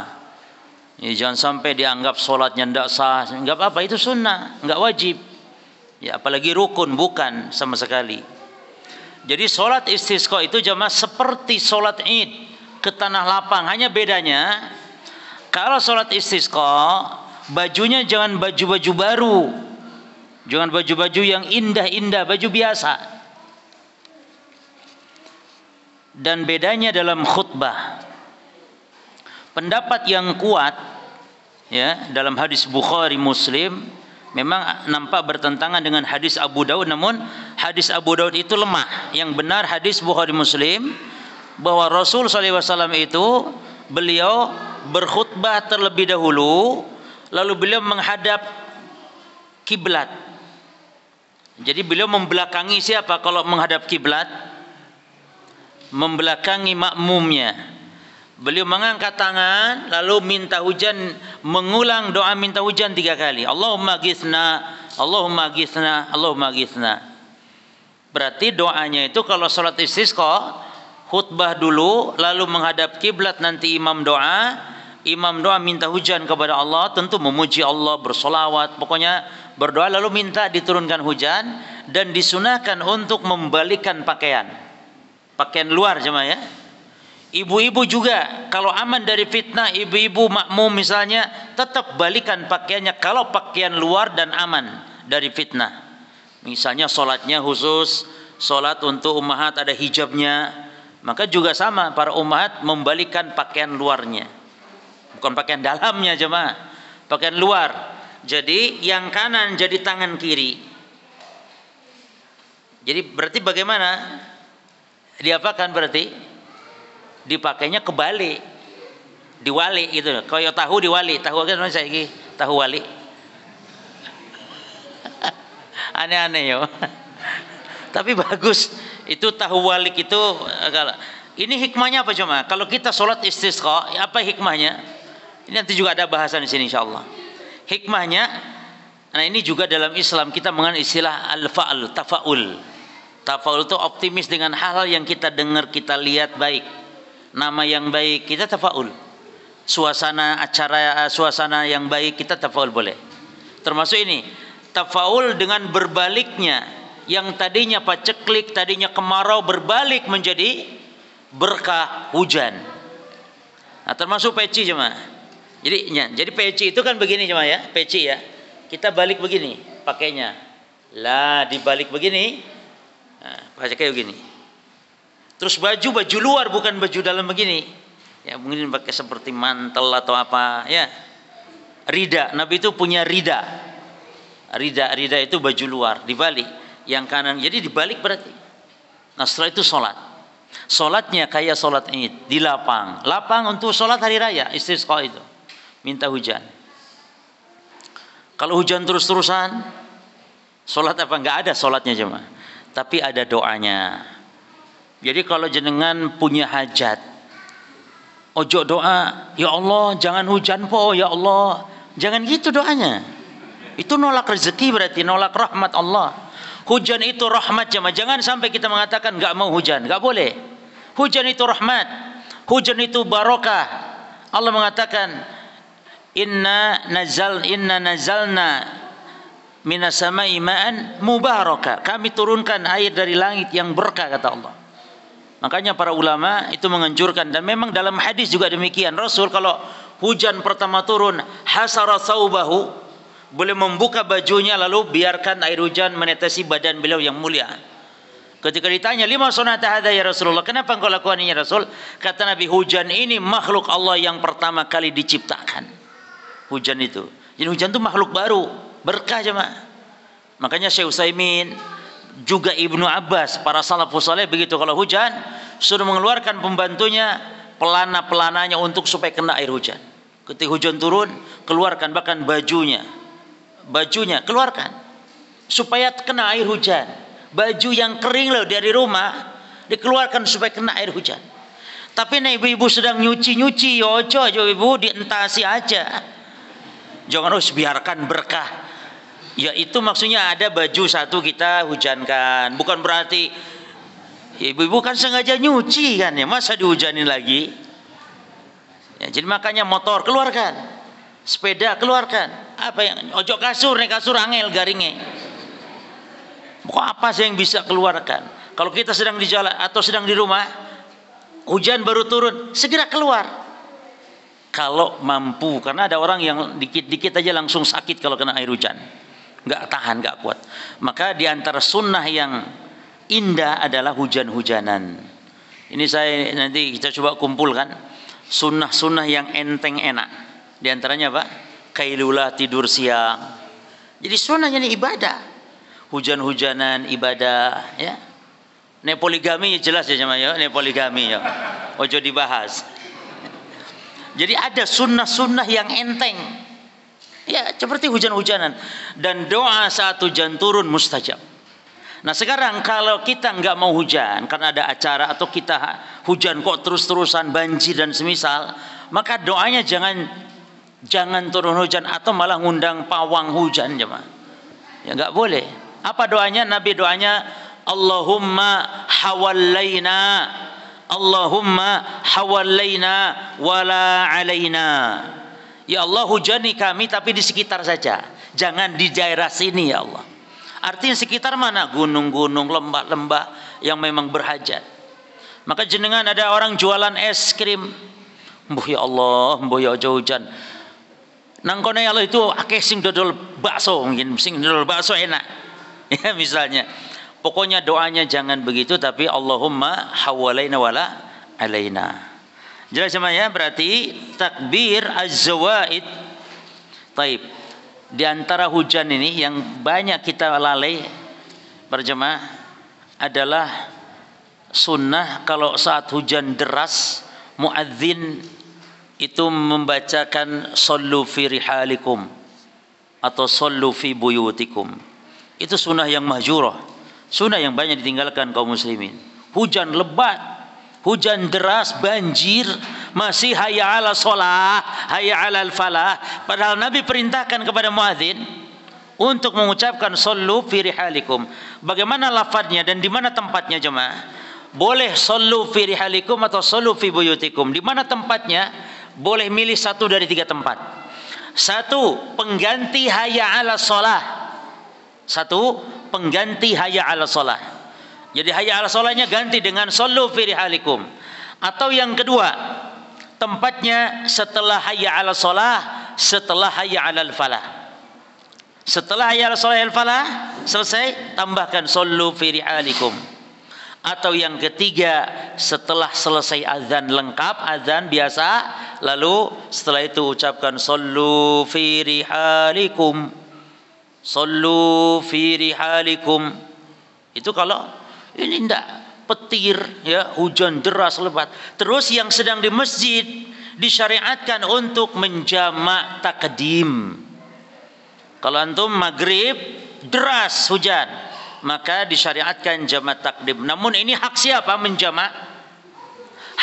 Ya, jangan sampai dianggap sholatnya tidak sah. Enggak apa-apa, itu sunnah, enggak wajib. Ya, apalagi rukun, bukan sama sekali. Jadi sholat istisqa itu jamaah seperti sholat id ke tanah lapang. Hanya bedanya, kalau sholat istisqa, bajunya jangan baju-baju baru. Jangan baju-baju yang indah-indah, baju biasa. Dan bedanya dalam khutbah. Pendapat yang kuat ya dalam hadis Bukhari Muslim memang nampak bertentangan dengan hadis Abu Daud, namun hadis Abu Daud itu lemah. Yang benar hadis Bukhari Muslim bahwa Rasul SAW itu beliau berkhutbah terlebih dahulu, lalu beliau menghadap kiblat. Jadi beliau membelakangi siapa kalau menghadap kiblat? Membelakangi makmumnya. Beliau mengangkat tangan lalu minta hujan, mengulang doa minta hujan 3 kali. Allahumma ghithna, Allahumma ghithna, Allahumma ghithna. Berarti doanya itu kalau salat istisqa, khutbah dulu lalu menghadap kiblat, nanti imam doa minta hujan kepada Allah, tentu memuji Allah, bersolawat, pokoknya berdoa lalu minta diturunkan hujan. Dan disunahkan untuk membalikkan pakaian luar jemaah ya. Ibu-ibu juga kalau aman dari fitnah, ibu-ibu makmum misalnya, tetap balikan pakaiannya kalau pakaian luar dan aman dari fitnah. Misalnya sholatnya khusus, sholat untuk ummahat ada hijabnya, maka juga sama para ummahat membalikan pakaian luarnya, bukan pakaian dalamnya jemaah, pakaian luar. Jadi yang kanan jadi tangan kiri. Jadi berarti bagaimana? Diapakan berarti? Dipakainya kebalik, diwali gitu. Kayak tahu diwali, tahu kan saya ini tahu wali. Aneh-aneh ya. Tapi bagus itu tahu walik itu. Ini hikmahnya apa cuma? Kalau kita sholat istisqa, apa hikmahnya? Ini nanti juga ada bahasan di sini insyaallah. Hikmahnya, nah ini juga dalam Islam kita mengenal istilah al-fa'al, tafaul. Tafaul itu optimis dengan hal-hal yang kita dengar, kita lihat baik. Nama yang baik kita tafaul, suasana acara, suasana yang baik kita tafaul boleh. Termasuk ini tafaul dengan berbaliknya, yang tadinya paceklik, tadinya kemarau, berbalik menjadi berkah hujan. Nah, termasuk peci jemaah. Jadi peci itu kan begini jemaah ya, peci ya. Kita balik begini pakainya, lah dibalik begini, nah, pakai begini. Terus baju luar, bukan baju dalam begini. Ya mungkin pakai seperti mantel atau apa ya. Rida, Nabi itu punya rida. Rida itu baju luar, dibalik. Yang kanan, jadi dibalik berarti. Nah setelah itu sholat. Sholatnya kayak sholat id, di lapang. Lapang untuk sholat hari raya, istisqa itu. Minta hujan. Kalau hujan terus-terusan, sholat apa? Enggak ada sholatnya jemaah. Tapi ada doanya. Jadi kalau jenengan punya hajat, ojo doa, ya Allah jangan hujan po, ya Allah. Jangan gitu doanya. Itu nolak rezeki berarti, nolak rahmat Allah. Hujan itu rahmat jemaah. Jangan sampai kita mengatakan enggak mau hujan, enggak boleh. Hujan itu rahmat. Hujan itu barokah. Allah mengatakan, Inna nazalna minas samai ma'an mubaraka. Kami turunkan air dari langit yang berkah kata Allah. Makanya para ulama itu menganjurkan, dan memang dalam hadis juga demikian. Rasul kalau hujan pertama turun, hasara saubahu, boleh membuka bajunya lalu biarkan air hujan menetesi badan beliau yang mulia. Ketika ditanya, lima sonata hadza ya Rasulullah, kenapa engkau lakukan ini ya Rasul? Kata Nabi, hujan ini makhluk Allah yang pertama kali diciptakan. Hujan itu. Jadi hujan itu makhluk baru, berkah jemaah. Makanya Syekh Utsaimin, juga Ibnu Abbas, para salafus saleh begitu, kalau hujan suruh mengeluarkan pembantunya, pelana-pelananya untuk supaya kena air hujan. Ketika hujan turun, keluarkan bahkan bajunya keluarkan supaya kena air hujan. Baju yang kering loh dari rumah dikeluarkan supaya kena air hujan. Tapi nih ibu-ibu sedang nyuci, ojo ibu dientasi aja. Jangan biarkan berkah. Ya itu maksudnya ada baju satu kita hujankan, bukan berarti ibu-ibu kan sengaja nyuci kan ya, masa dihujanin lagi ya. Jadi makanya motor keluarkan, Sepeda keluarkan. Apa yang ojo kasur, nek kasur angel garinge. Kok apa sih yang bisa keluarkan? Kalau kita sedang di jalan atau sedang di rumah, hujan baru turun, segera keluar. Kalau mampu, karena ada orang yang dikit-dikit aja langsung sakit kalau kena air hujan. Nggak tahan, nggak kuat. Maka di antara sunnah yang indah adalah hujan-hujanan. Ini saya nanti kita coba kumpulkan sunnah-sunnah yang enteng enak. Di antaranya apa? Kailula, tidur siang. Jadi sunnahnya ini ibadah. Hujan-hujanan ibadah, ya. Nek poligami jelas ya jemaah ya, nek poligami ya. Ojo dibahas. Jadi ada sunnah-sunnah yang enteng. Ya, seperti hujan-hujanan dan doa saat hujan turun mustajab. Nah, sekarang kalau kita nggak mau hujan karena ada acara atau kita hujan kok terus-terusan banjir dan semisal, maka doanya jangan turun hujan atau malah ngundang pawang hujan jemaah. Ya nggak boleh. Apa doanya? Nabi doanya Allahumma hawallaina, Allahumma hawallaina wala alaina. Ya Allah, hujani kami tapi di sekitar saja, jangan di daerah sini ya Allah. Artinya sekitar mana? Gunung-gunung, lembah-lembah yang memang berhajat. Maka jenengan ada orang jualan es krim, mbuh ya Allah, mbuh ya aja hujan. Nang kono ya Allah itu akeh sing dodol bakso, mungkin sing dodol bakso enak. Ya misalnya. Pokoknya doanya jangan begitu tapi Allahumma hawalaina wala alaina. Jelas semuanya? Berarti takbir az-zawaid. Taib. Di antara hujan ini yang banyak kita lalai berjemaah adalah sunnah kalau saat hujan deras muadzin itu membacakan sallu fi rihalikum atau sallu fi buyutikum. Itu sunnah yang mahjurah, sunnah yang banyak ditinggalkan kaum muslimin. Hujan lebat, hujan deras, banjir, masih hayya ala sholah, hayya ala falah. Padahal Nabi perintahkan kepada muadzin untuk mengucapkan sallu fi rihalikum. Bagaimana lafadznya dan di mana tempatnya jemaah? Boleh sallu fi rihalikum atau sallu fi buyutikum. Di mana tempatnya? Boleh milih satu dari tiga tempat. Satu, pengganti hayya ala sholah. Satu, pengganti hayya ala sholah. Jadi hayya ala sholahnya ganti dengan sallu fi rihalikum. Atau yang kedua, tempatnya setelah hayya ala sholah, setelah hayya ala falah. Setelah hayya ala sholah al falah selesai, tambahkan sallu fi rihalikum. Atau yang ketiga, setelah selesai azan lengkap, azan biasa, lalu setelah itu ucapkan sallu fi rihalikum, sallu fi rihalikum. Itu kalau ini tidak petir ya, hujan deras lebat. Terus yang sedang di masjid disyariatkan untuk menjamak takdim. Kalau antum maghrib deras hujan, maka disyariatkan jamak takdim. Namun ini hak siapa menjamak?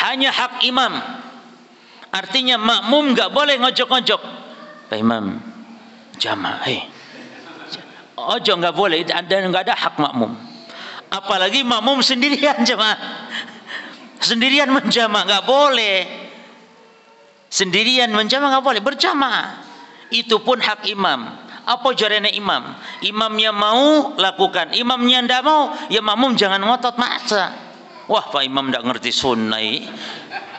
Hanya hak imam. Artinya makmum nggak boleh ngojok-ngojok. Pak Imam, jamak, ojo nggak boleh. Dan nggak ada hak makmum. Apalagi makmum sendirian jemaah. Sendirian menjamak nggak boleh. Sendirian menjamak nggak boleh. Berjamaah itu pun hak imam. Apa jarene imam? Imamnya mau lakukan, imamnya ndak mau, ya makmum jangan ngotot maksa. Wah, Pak Imam ndak ngerti sunnah.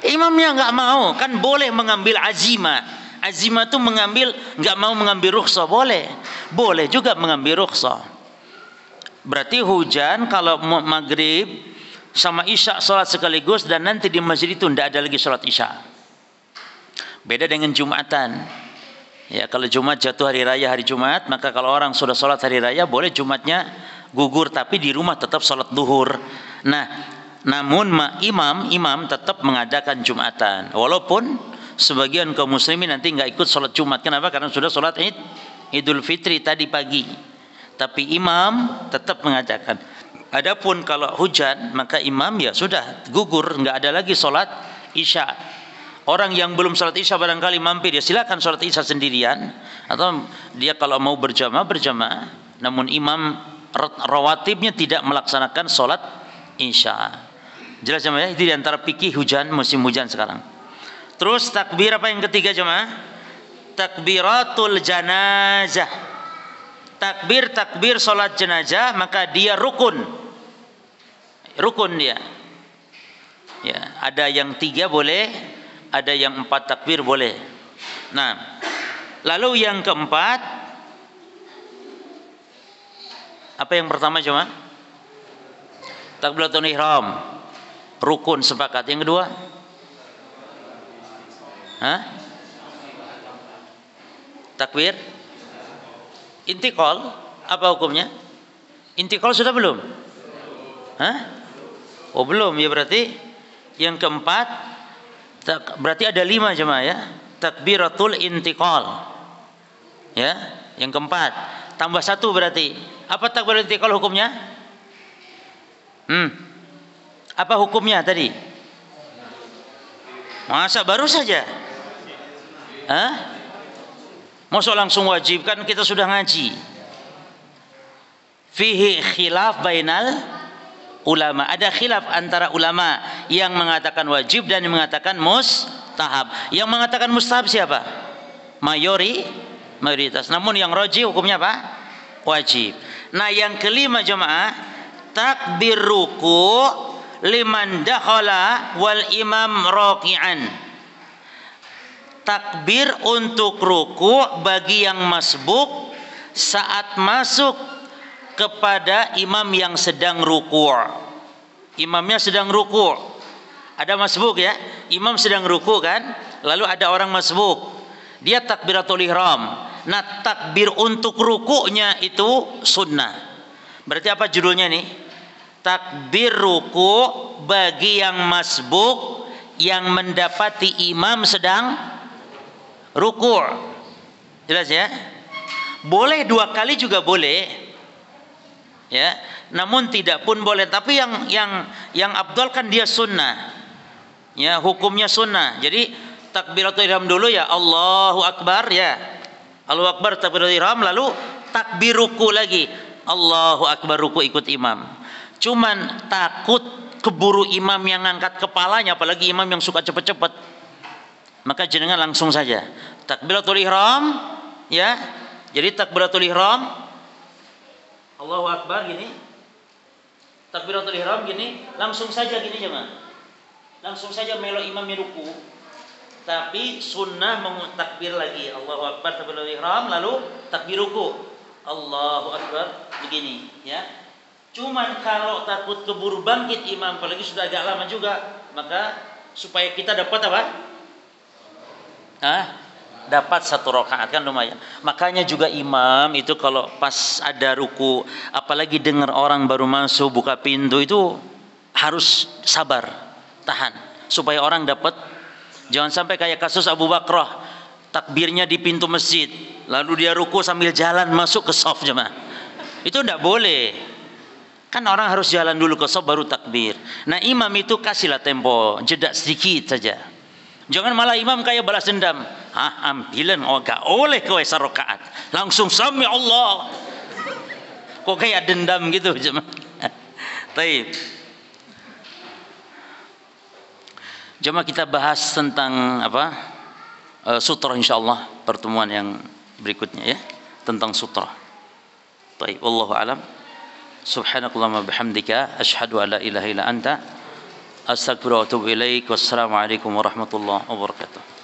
Imamnya nggak mau, kan boleh mengambil azimah. Azimah itu mengambil, nggak mau mengambil rukhsah boleh. Boleh juga mengambil rukhsah. Berarti hujan kalau maghrib sama isya sholat sekaligus dan nanti di masjid itu ndak ada lagi sholat isya. Beda dengan Jumatan. Ya, kalau Jumat jatuh hari raya hari Jumat, maka kalau orang sudah sholat hari raya boleh Jumatnya gugur, tapi di rumah tetap sholat duhur. Nah, namun imam tetap mengadakan Jumatan, walaupun sebagian kaum muslimin nanti nggak ikut sholat Jumat. Kenapa? Karena sudah sholat Idul Fitri tadi pagi. Tapi imam tetap mengadakan. Adapun kalau hujan, maka imam ya sudah gugur, nggak ada lagi sholat isya. Orang yang belum sholat isya barangkali mampir, ya silakan sholat isya sendirian, atau dia kalau mau berjamaah. Namun imam rawatibnya tidak melaksanakan sholat isya. Jelas jemaah? Itu diantara fikih hujan, musim hujan sekarang. Terus takbir apa yang ketiga jemaah? takbiratul janazah. Takbir salat jenazah, maka dia rukun. Rukun dia. Ya, ada yang 3 boleh, ada yang 4 takbir boleh. Nah, lalu yang keempat, apa yang pertama cuma? Takbiratul ihram. Rukun sepakat. Yang kedua? Takbir intiqal, apa hukumnya? Intiqal sudah belum? Oh belum ya, berarti yang keempat berarti ada 5 jemaah ya. Takbiratul intiqal. Ya, yang keempat. Tambah 1 berarti. Apa takbiratul intiqal hukumnya? Apa hukumnya tadi? Masa baru saja? Masuk langsung wajib, kan kita sudah ngaji. Fihi khilaf bainal ulama. Ada khilaf antara ulama yang mengatakan wajib dan yang mengatakan mustahab. Yang mengatakan mustahab siapa? Mayoritas. Namun yang rajih hukumnya apa? Wajib. Nah, yang kelima jemaah, takbir ruku liman dakhala wal imam raki'an. Takbir untuk ruku bagi yang masbuk saat masuk kepada imam yang sedang ruku. Imamnya sedang ruku. Ada masbuk ya, imam sedang ruku kan, lalu ada orang masbuk. Dia takbiratul ihram. Nah, takbir untuk rukunya itu sunnah. Berarti apa judulnya nih? Takbir ruku bagi yang masbuk yang mendapati imam sedang ruku'. Jelas ya? Boleh 2 kali juga boleh. Ya, namun tidak pun boleh, tapi yang afdal kan dia sunnah. Ya, hukumnya sunnah. Jadi takbiratul ihram dulu ya, Allahu akbar ya. Allahu akbar takbiratul ihram, lalu takbir ruku lagi. Allahu akbar ruku ikut imam. Cuman takut keburu imam yang ngangkat kepalanya, apalagi imam yang suka cepat-cepat. Maka jenengan langsung saja takbiratul ihram ya. Jadi takbiratul ihram Allahu akbar gini. Takbiratul ihram gini, langsung saja gini jemaah. Langsung saja melo imamnya ruku. Tapi sunnah takbir lagi. Allahu akbar takbiratul ihram, lalu takbir ruku. Allahu akbar begini ya. Cuman kalau takut keburu bangkit imam, apalagi sudah agak lama juga, maka supaya kita dapat apa? Dapat 1 rakaat kan lumayan. Makanya juga imam itu kalau pas ada ruku, apalagi dengar orang baru masuk buka pintu, itu harus sabar, tahan supaya orang dapat. Jangan sampai kayak kasus Abu Bakrah, takbirnya di pintu masjid, lalu dia ruku sambil jalan masuk ke shaf jemaah. Itu tidak boleh. Kan orang harus jalan dulu ke shaf baru takbir. Nah, imam itu kasihlah tempo, jeda sedikit saja. Jangan malah imam kayak balas dendam. Ambilan gak oleh kowe 1 rakaat. Langsung sami Allah. Kok kayak dendam gitu jemaah. Baik. Jemaah, kita bahas tentang apa? Sutra insyaallah pertemuan yang berikutnya ya, tentang sutra. Baik, wallahu alam. Subhanakallahumma bihamdika asyhadu an la ilaha illa anta astaghfiruka wa atubu ilaik. Wassalamualaikum warahmatullahi wabarakatuh.